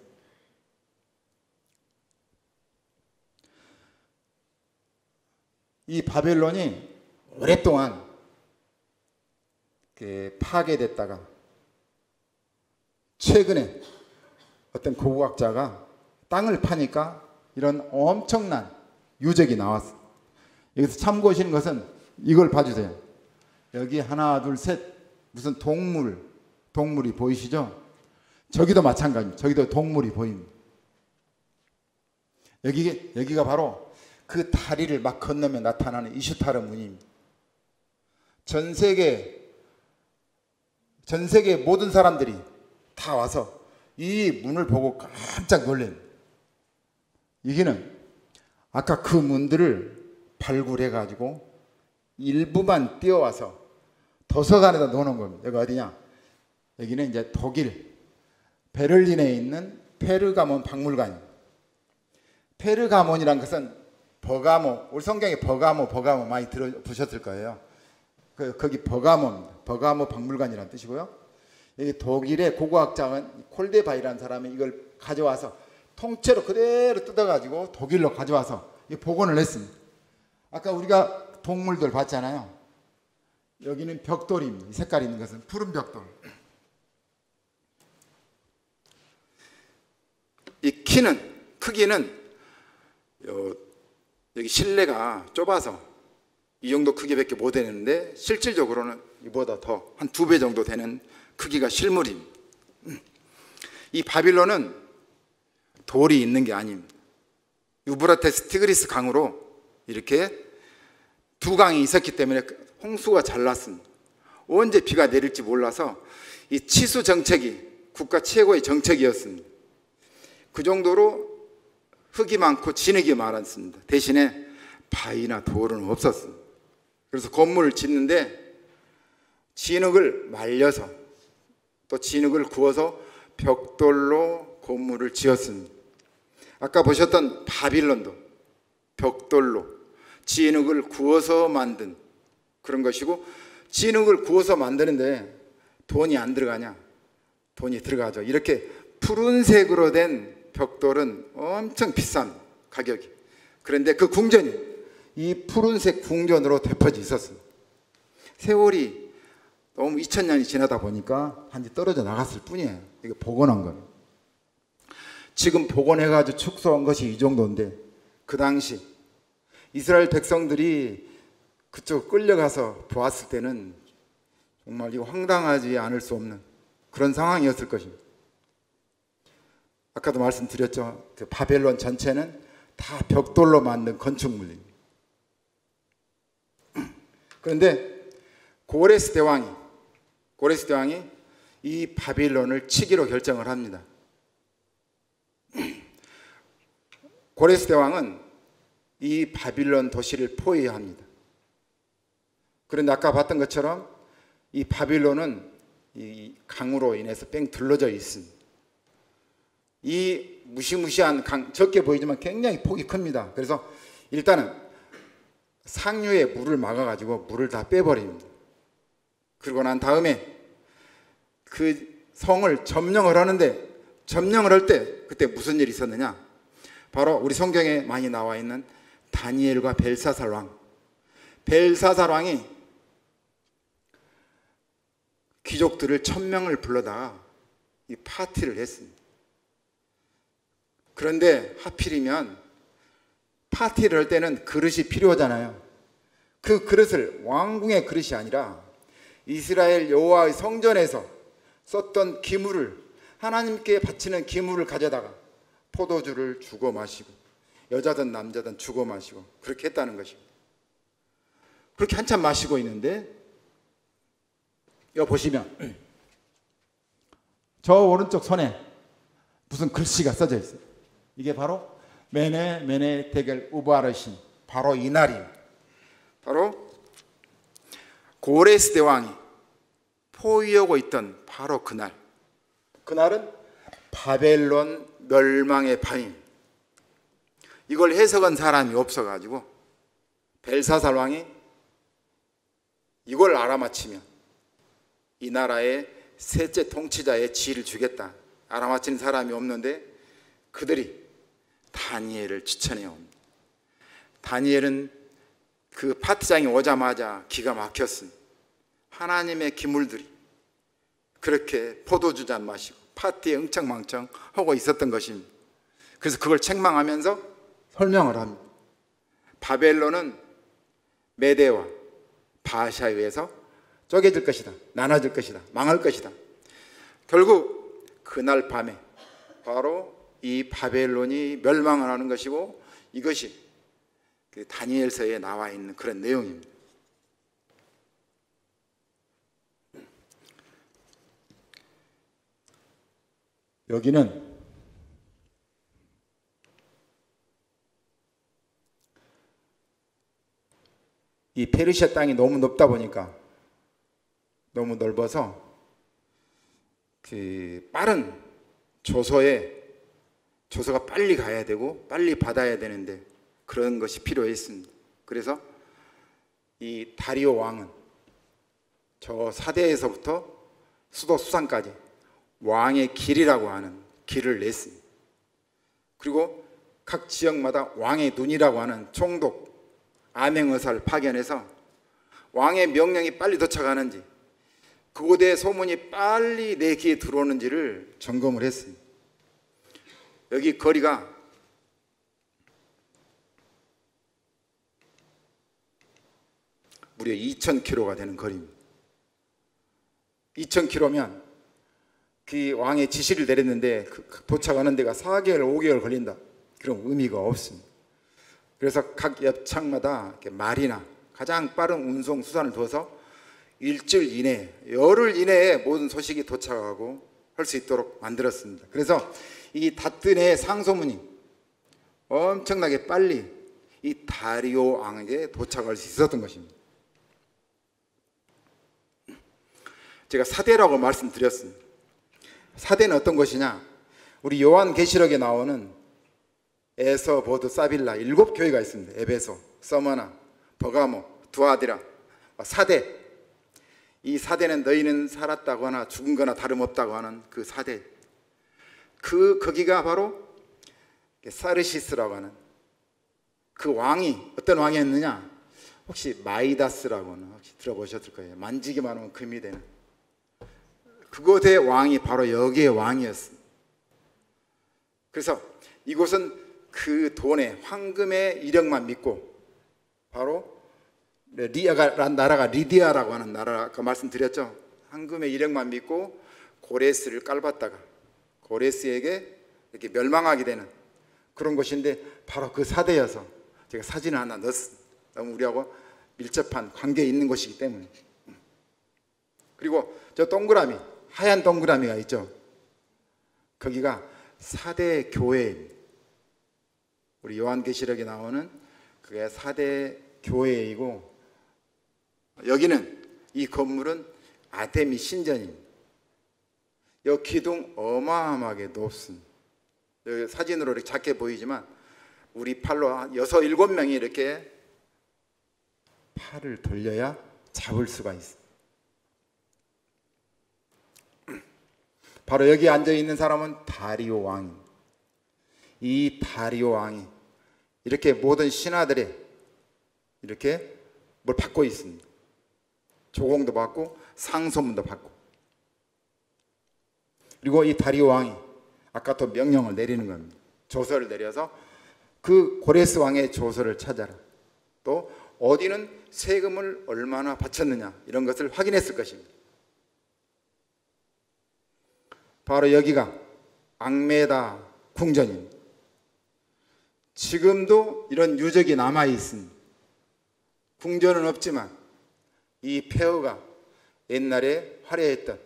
이 바벨론이 오랫동안 파괴됐다가 최근에 어떤 고고학자가 땅을 파니까 이런 엄청난 유적이 나왔어요. 여기서 참고하시는 것은 이걸 봐주세요. 여기 하나, 둘, 셋 무슨 동물이 보이시죠? 저기도 마찬가지입니다. 저기도 동물이 보입니다. 여기가 바로 그 다리를 막 건너면 나타나는 이슈타르 문입니다. 전 세계 모든 사람들이 다 와서 이 문을 보고 깜짝 놀래요. 여기는 아까 그 문들을 발굴해 가지고 일부만 띄워와서 도서관에다 놓는 겁니다. 여기 어디냐? 여기는 이제 독일 베를린에 있는 페르가몬 박물관입니다. 페르가몬이란 것은 버가모, 우리 성경에 버가모 많이 들어보셨을 거예요. 거기 버가모 박물관이라는 뜻이고요. 여기 독일의 고고학자는 콜데바이라는 사람이 이걸 가져와서 통째로 그대로 뜯어가지고 독일로 가져와서 복원을 했습니다. 아까 우리가 동물들 봤잖아요. 여기는 벽돌입니다. 이 색깔 있는 것은 푸른 벽돌. 이 크기는 여기 실내가 좁아서 이 정도 크기밖에 못 되는데 실질적으로는 이보다 더 한 2배 정도 되는 크기가 실물입니다. 이 바빌론은 돌이 있는 게 아닙니다. 유브라테스 티그리스 강으로 이렇게 두 강이 있었기 때문에 홍수가 잘 났습니다. 언제 비가 내릴지 몰라서 이 치수 정책이 국가 최고의 정책이었습니다. 그 정도로 흙이 많고 진흙이 많았습니다. 대신에 바위나 돌은 없었습니다. 그래서 건물을 짓는데 진흙을 말려서 또 진흙을 구워서 벽돌로 건물을 지었습니다. 아까 보셨던 바빌론도 벽돌로 진흙을 구워서 만든 그런 것이고, 진흙을 구워서 만드는데 돈이 안 들어가냐? 돈이 들어가죠. 이렇게 푸른색으로 된 벽돌은 엄청 비쌉니다. 가격이. 그런데 그 궁전이 이 푸른색 궁전으로 되퍼져 있었습니다. 세월이 너무 2000년이 지나다 보니까 한지 떨어져 나갔을 뿐이에요. 이거 복원한 거예요. 지금 복원해가지고 축소한 것이 이 정도인데 그 당시 이스라엘 백성들이 그쪽 끌려가서 보았을 때는 정말 이거 황당하지 않을 수 없는 그런 상황이었을 것입니다. 아까도 말씀드렸죠. 그 바벨론 전체는 다 벽돌로 만든 건축물입니다. 그런데 고레스 대왕이 이 바빌론을 치기로 결정을 합니다. 고레스 대왕은 이 바빌론 도시를 포위합니다. 그런데 아까 봤던 것처럼 이 바빌론은 이 강으로 인해서 뺑 둘러져 있습니다. 이 무시무시한 강, 적게 보이지만 굉장히 폭이 큽니다. 그래서 일단은 상류에 물을 막아가지고 물을 다 빼버립니다. 그러고 난 다음에 그 성을 점령을 하는데 점령을 할 때 그때 무슨 일이 있었느냐? 바로 우리 성경에 많이 나와 있는 다니엘과 벨사살 왕. 벨사살 왕이 귀족들을 1000명을 불러다가 이 파티를 했습니다. 그런데 하필이면 파티를 할 때는 그릇이 필요하잖아요. 그 그릇을 왕궁의 그릇이 아니라 이스라엘 여호와의 성전에서 썼던 기물을, 하나님께 바치는 기물을 가져다가 포도주를 주고 마시고, 여자든 남자든 주고 마시고 그렇게 했다는 것입니다. 그렇게 한참 마시고 있는데 여기 보시면 저 오른쪽 손에 무슨 글씨가 써져 있어요. 이게 바로 메네 메네 데겔 우바르신, 바로 이 날입니다. 바로 고레스 대왕이 포위하고 있던 바로 그날. 그날은 바벨론 멸망의 밤입니다. 이걸 해석한 사람이 없어가지고 벨사살 왕이 이걸 알아맞히면 이 나라의 셋째 통치자의 지위를 주겠다, 알아맞히는 사람이 없는데 그들이 다니엘을 추천해 옵니다. 다니엘은 그 파티장에 오자마자 기가 막혔습니다. 하나님의 기물들이 그렇게 포도주 잔 마시고 파티에 응청망청 하고 있었던 것입니다. 그래서 그걸 책망하면서 설명을 합니다. 바벨론은 메대와 바샤에 의해서 쪼개질 것이다, 나눠질 것이다, 망할 것이다. 결국 그날 밤에 바로 이 바벨론이 멸망을 하는 것이고, 이것이 그 다니엘서에 나와 있는 그런 내용입니다. 여기는 이 페르시아 땅이 너무 넓다 보니까, 너무 넓어서 그 빠른 조서가 빨리 가야 되고 빨리 받아야 되는데 그런 것이 필요했습니다. 그래서 이 다리오 왕은 저 사대에서부터 수도 수산까지 왕의 길이라고 하는 길을 냈습니다. 그리고 각 지역마다 왕의 눈이라고 하는 총독 암행의사를 파견해서 왕의 명령이 빨리 도착하는지, 그곳에 소문이 빨리 내 귀에 들어오는지를 점검을 했습니다. 여기 거리가 무려 2000km가 되는 거리입니다. 2000km면 그 왕의 지시를 내렸는데 도착하는 데가 4개월, 5개월 걸린다, 그런 의미가 없습니다. 그래서 각 옆창마다 말이나 가장 빠른 운송 수단을 둬서 일주일 이내에, 열흘 이내에 모든 소식이 도착하고 할 수 있도록 만들었습니다. 그래서 이 다튼의 상소문이 엄청나게 빨리 이 다리오 왕에게 도착할 수 있었던 것입니다. 제가 사대라고 말씀드렸습니다. 사대는 어떤 것이냐? 우리 요한계시록에 나오는 에서, 보드, 사빌라 7교회가 있습니다. 에베소, 서머나, 버가모, 두아디라, 사대. 이 사대는 너희는 살았다고 하나 죽은 거나 다름없다고 하는 그 사대. 거기가 바로 사르시스라고 하는 그 왕이 어떤 왕이었느냐? 혹시 마이다스라고는 혹시 들어보셨을 거예요. 만지기만 하면 금이 되는 그곳의 왕이 바로 여기의 왕이었습니다. 그래서 이곳은 그 돈의 황금의 이력만 믿고, 바로 나라가 리디아라고 하는 나라, 아까 말씀드렸죠. 황금의 이력만 믿고 고레스를 깔봤다가 고레스에게 이렇게 멸망하게 되는 그런 곳인데, 바로 그 사대여서 제가 사진을 하나 넣었습니다. 너무 우리하고 밀접한 관계에 있는 곳이기 때문에. 그리고 저 동그라미, 하얀 동그라미가 있죠. 거기가 사대 교회입니다. 우리 요한계시록에 나오는 그게 사대 교회이고, 여기는, 이 건물은 아테미 신전입니다. 이 기둥 어마어마하게 높습니다. 여기 사진으로 이렇게 작게 보이지만 우리 팔로 한 6, 7명이 이렇게 팔을 돌려야 잡을 수가 있습니다. 바로 여기 앉아 있는 사람은 다리오 왕입니다. 이 다리오 왕이 이렇게 모든 신하들의 이렇게 뭘 받고 있습니다. 조공도 받고 상소문도 받고. 그리고 이 다리오 왕이 아까 또 명령을 내리는 겁니다. 조서를 내려서 그 고레스 왕의 조서를 찾아라. 또 어디는 세금을 얼마나 바쳤느냐 이런 것을 확인했을 것입니다. 바로 여기가 앙메다 궁전입니다. 지금도 이런 유적이 남아 있습니다. 궁전은 없지만 이 폐허가 옛날에 화려했던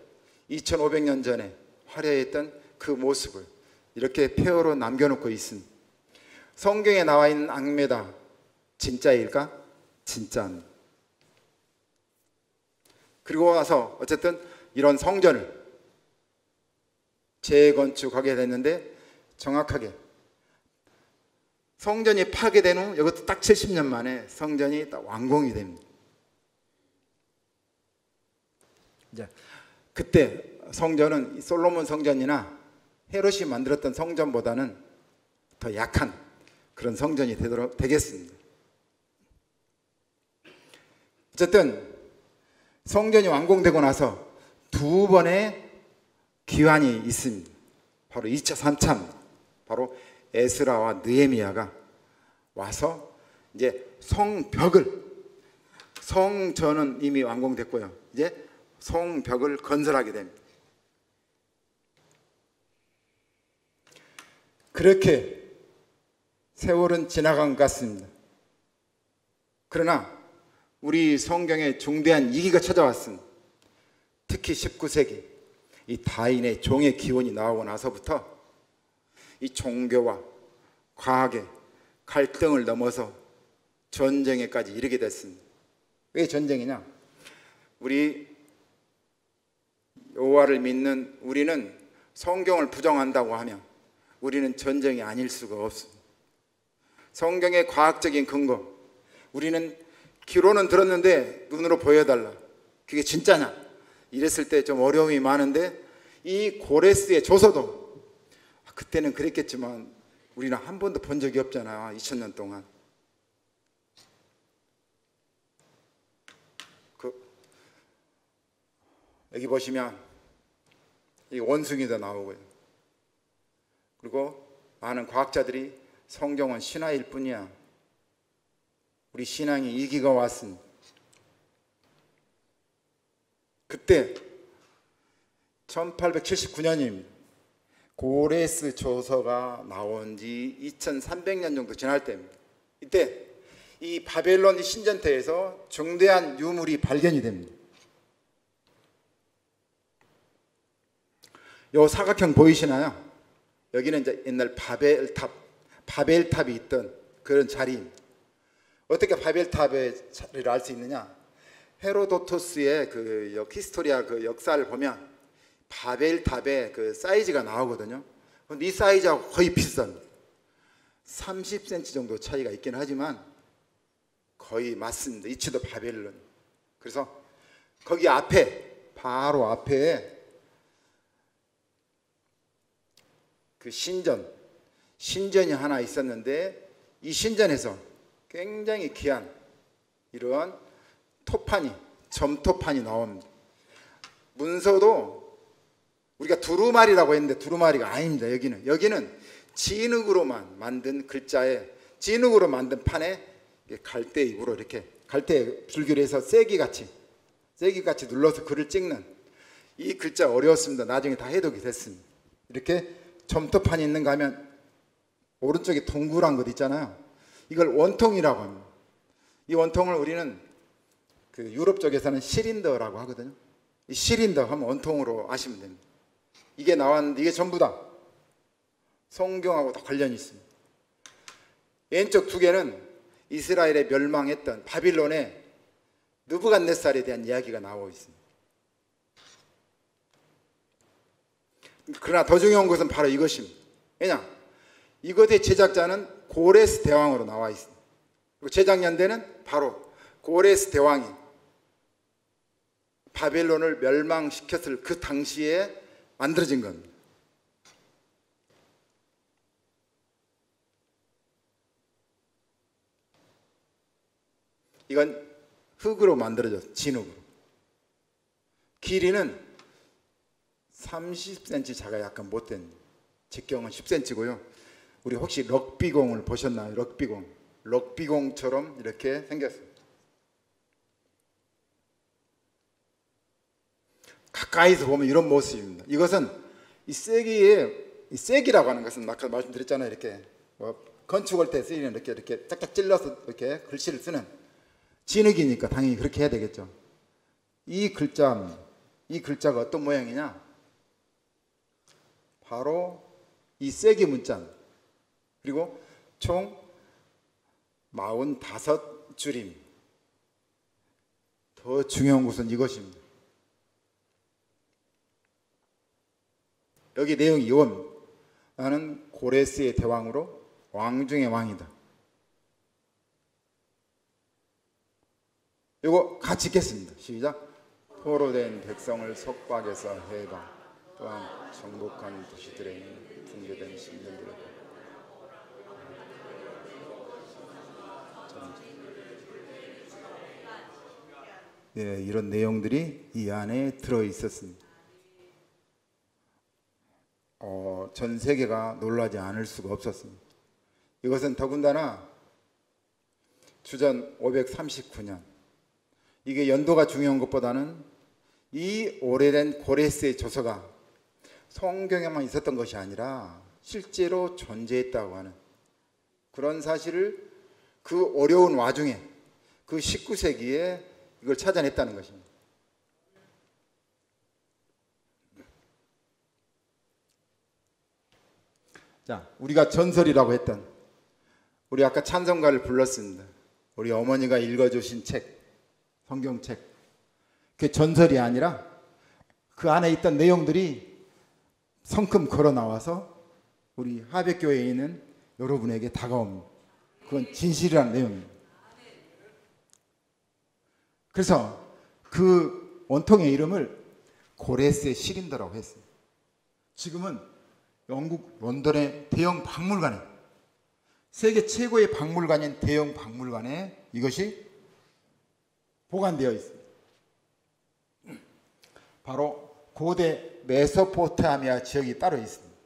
2500년 전에 화려했던 그 모습을 이렇게 폐허로 남겨놓고 있습니다. 성경에 나와 있는 앙메다 진짜일까? 진짜입니다. 그리고 와서 어쨌든 이런 성전을 재건축하게 됐는데 정확하게 성전이 파괴된 후 이것도 딱 70년 만에 성전이 딱 완공이 됩니다. 이제 그때 성전은 솔로몬 성전이나 헤롯이 만들었던 성전보다는 더 약한 그런 성전이 되겠습니다. 어쨌든 성전이 완공되고 나서 두 번의 기환이 있습니다. 바로 2차, 3차. 바로 에스라와 느헤미야가 와서 이제 성전은 이미 완공됐고요. 이제 성벽을 건설하게 됩니다. 그렇게 세월은 지나간 것 같습니다. 그러나 우리 성경에 중대한 위기가 찾아왔습니다. 특히 19세기 이 다인의 종의 기원이 나오고 나서부터 이 종교와 과학의 갈등을 넘어서 전쟁에까지 이르게 됐습니다. 왜 전쟁이냐? 우리 여호와를 믿는 우리는 성경을 부정한다고 하면 우리는 전쟁이 아닐 수가 없습니다. 성경의 과학적인 근거, 우리는 귀로는 들었는데 눈으로 보여달라. 그게 진짜냐? 이랬을 때 좀 어려움이 많은데 이 고레스의 조서도 그때는 그랬겠지만 우리는 한 번도 본 적이 없잖아. 2000년 동안. 여기 보시면 이 원숭이도 나오고요. 그리고 많은 과학자들이 성경은 신화일 뿐이야. 우리 신앙이 위기가 왔습니다. 그때 1879년입니다. 고레스 조서가 나온 지 2300년 정도 지날 때입니다. 이때 이 바벨론 신전태에서 중대한 유물이 발견이 됩니다. 요 사각형 보이시나요? 여기는 이제 옛날 바벨탑이 있던 그런 자리입니다. 어떻게 바벨탑의 자리를 알 수 있느냐? 헤로도토스의 그 히스토리아 그 역사를 보면 바벨탑의 그 사이즈가 나오거든요. 근데 이 사이즈하고 거의 비슷합니다. 30cm 정도 차이가 있긴 하지만 거의 맞습니다. 이치도 바벨론. 그래서 거기 앞에, 바로 앞에 그 신전이 하나 있었는데 이 신전에서 굉장히 귀한 이러한 점토판이 나옵니다. 문서도 우리가 두루마리라고 했는데 두루마리가 아닙니다. 여기는 진흙으로만 만든 글자에, 진흙으로 만든 판에 갈대 입으로 이렇게 갈대 줄기로 해서 세기같이 눌러서 글을 찍는 이 글자 어려웠습니다. 나중에 다 해독이 됐습니다. 이렇게 점토판이 있는가 하면 오른쪽에 동그란 것 있잖아요. 이걸 원통이라고 합니다. 이 원통을 우리는 그 유럽 쪽에서는 시린더라고 하거든요. 이 시린더 하면 원통으로 아시면 됩니다. 이게 나왔는데 이게 전부 다 성경하고 다 관련이 있습니다. 왼쪽 두 개는 이스라엘에 멸망했던 바빌론의 느부갓네살에 대한 이야기가 나오고 있습니다. 그러나 더 중요한 것은 바로 이것입니다. 왜냐? 이것의 제작자는 고레스 대왕으로 나와 있습니다. 그리고 제작 연대는 바로 고레스 대왕이 바벨론을 멸망시켰을 그 당시에 만들어진 겁니다. 이건 흙으로 만들어졌어요. 진흙으로. 길이는 30cm 자가 약간 못된, 직경은 10cm고요. 우리 혹시 럭비공을 보셨나요? 럭비공. 럭비공처럼 이렇게 생겼어요. 가까이서 보면 이런 모습입니다. 이것은 이 쐐기라고 하는 것은 아까 말씀드렸잖아요. 이렇게 건축할 때 쓰이는 이렇게 짝짝 찔러서 이렇게 글씨를 쓰는 진흙이니까 당연히 그렇게 해야 되겠죠. 이 글자가 어떤 모양이냐? 바로 이 쐐기 문자입니다. 그리고 총 45줄임. 더 중요한 것은 이것입니다. 여기 내용이 이겁니다. 나는 고레스의 대왕으로 왕 중의 왕이다. 이거 같이 읽겠습니다. 시작. 포로된 백성을 속박에서 해방, 또한 정복한 도시들의 붕괴된 신전들을 네, 이런 내용들이 이 안에 들어 있었습니다. 전 세계가 놀라지 않을 수가 없었습니다. 이것은 더군다나 주전 539년, 이게 연도가 중요한 것보다는 이 오래된 고레스의 조서가 성경에만 있었던 것이 아니라 실제로 존재했다고 하는 그런 사실을 그 어려운 와중에 그 19세기에 이걸 찾아냈다는 것입니다. 자, 우리가 전설이라고 했던, 우리 아까 찬송가를 불렀습니다. 우리 어머니가 읽어주신 책, 성경책. 그게 전설이 아니라 그 안에 있던 내용들이 성큼 걸어 나와서 우리 하백교회에 있는 여러분에게 다가옵니다. 그건 진실이라는 내용입니다. 그래서 그 원통의 이름을 고레스의 시린더라고 했습니다. 지금은 영국 런던의 대형 박물관에, 세계 최고의 박물관인 대형 박물관에 이것이 보관되어 있습니다. 바로 고대 메소포타미아 지역이 따로 있습니다.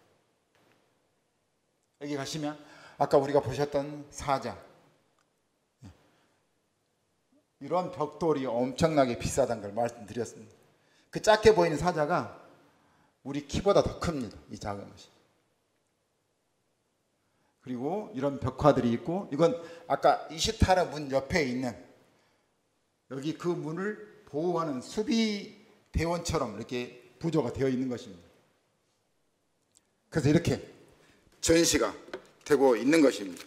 여기 가시면 아까 우리가 보셨던 사자, 이런 벽돌이 엄청나게 비싸다는 걸 말씀드렸습니다. 그 작게 보이는 사자가 우리 키보다 더 큽니다. 이 작은 것이. 그리고 이런 벽화들이 있고, 이건 아까 이시타르 문 옆에 있는, 여기 그 문을 보호하는 수비 대원처럼 이렇게 부조가 되어 있는 것입니다. 그래서 이렇게 전시가 되고 있는 것입니다.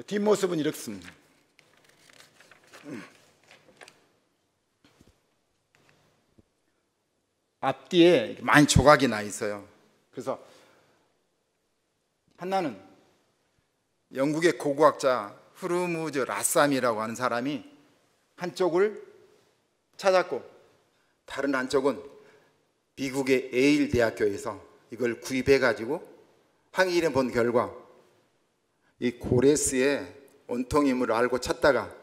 뒷모습은 이렇습니다. 앞뒤에 많이 조각이 나 있어요. 그래서 하나는 영국의 고고학자 후르무즈 라쌈이라고 하는 사람이 한쪽을 찾았고, 다른 한쪽은 미국의 에일 대학교에서 이걸 구입해 가지고 항의를 본 결과 이 고레스의 원통임을 알고 찾다가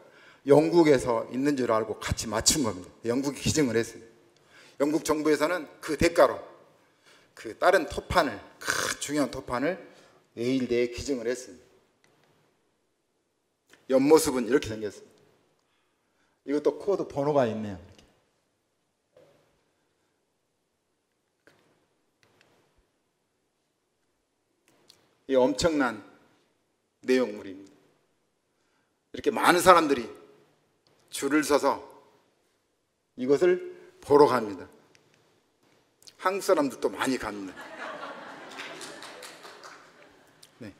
영국에서 있는 줄 알고 같이 맞춘 겁니다. 영국이 기증을 했어요. 영국 정부에서는 그 대가로 그 다른 토판을, 중요한 토판을 에일대에 기증을 했습니다. 옆모습은 이렇게 생겼습니다. 이것도 코드 번호가 있네요. 이렇게. 이 엄청난 내용물입니다. 이렇게 많은 사람들이 줄을 서서 이것을 보러 갑니다. 한국 사람들도 많이 갑니다. 네.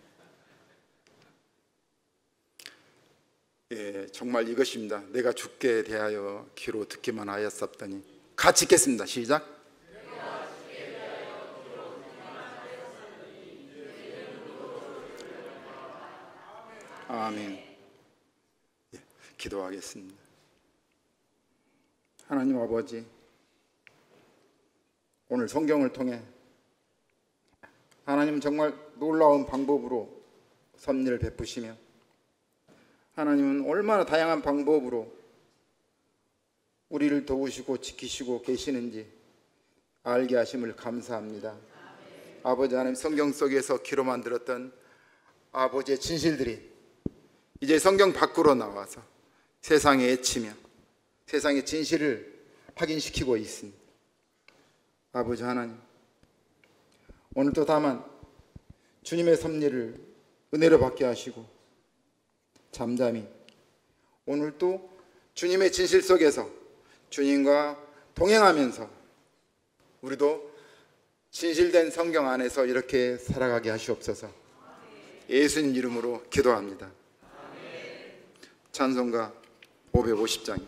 예, 정말 이것입니다. 내가 주께 대하여 귀로 듣기만 하였었더니. 같이 읽겠습니다. 시작. 아멘. 예, 기도하겠습니다. 하나님 아버지, 오늘 성경을 통해 하나님 정말 놀라운 방법으로 섭리를 베푸시며 하나님은 얼마나 다양한 방법으로 우리를 도우시고 지키시고 계시는지 알게 하심을 감사합니다. 아버지 하나님, 성경 속에서 기로만 들었던 아버지의 진실들이 이제 성경 밖으로 나와서 세상에 애치며 세상의 진실을 확인시키고 있습니다. 아버지 하나님, 오늘도 다만 주님의 섭리를 은혜로 받게 하시고 잠잠히 오늘도 주님의 진실 속에서 주님과 동행하면서 우리도 진실된 성경 안에서 이렇게 살아가게 하시옵소서. 예수님 이름으로 기도합니다. 찬송가 550장